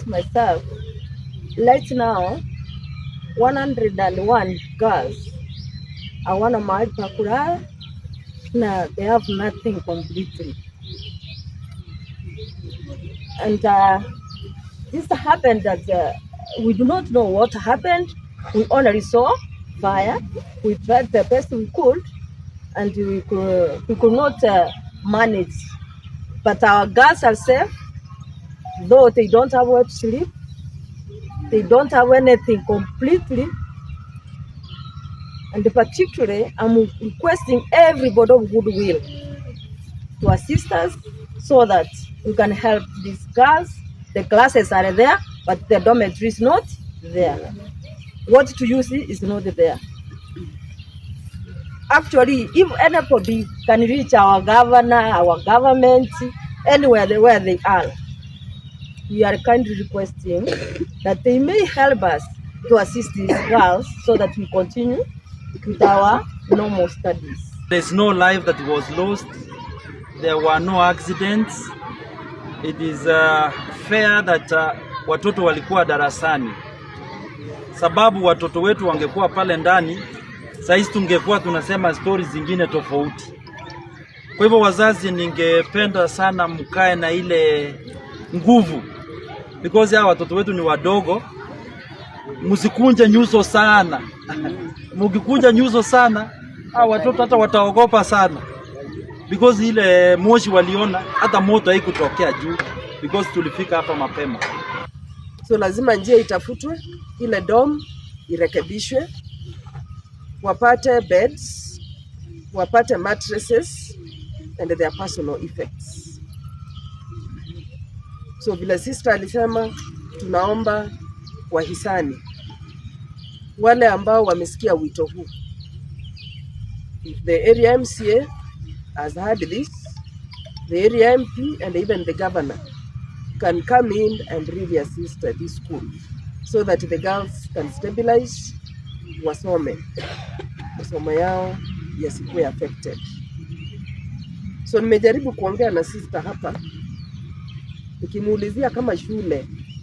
myself, right now 101 girls hawana mahali pa kulala na they have nothing completely. And this happened that we do not know what happened. We only saw fire. We tried the best we could, and we could not manage. But our girls are safe, though they don't have where to sleep. They don't have anything completely. And particularly, I'm requesting everybody of goodwill to assist us so that we can help these girls. The classes are there, but the dormitory is not there. What to use is not there. Actually, if anybody can reach our governor, our government, anywhere where they are, we are kindly requesting that they may help us to assist these girls so that we continue with our normal studies. There's no life that was lost. There were no accidents. It is fair that watoto walikuwa darasani. Sababu watoto wetu wangekuwa pale ndani, sasa tungekuwa tunasema stories zingine tofauti. Kwa hivyo wazazi, ningependa sana mkae na ile nguvu, because hao watoto wetu ni wadogo. Msikunje nyuso sana. Mkikunja nyuso sana, hao watoto hata wataogopa sana, because ile moshi waliona, hata moto haikutokea juu, because tulifika hapa mapema. So lazima njia itafutwe, ile dom irekebishwe, wapate beds, wapate mattresses and their personal effects. So vile sister alisema, tunaomba wahisani, wale ambao wamesikia wito huu. If the area MCA has heard this, the area MP and even the governor can come in and really assist this school so that the girls can stabilize, wasome, masomo yao yasikuwe affected. So nimejaribu kuongea na sister hapa, nikimuulizia kama shule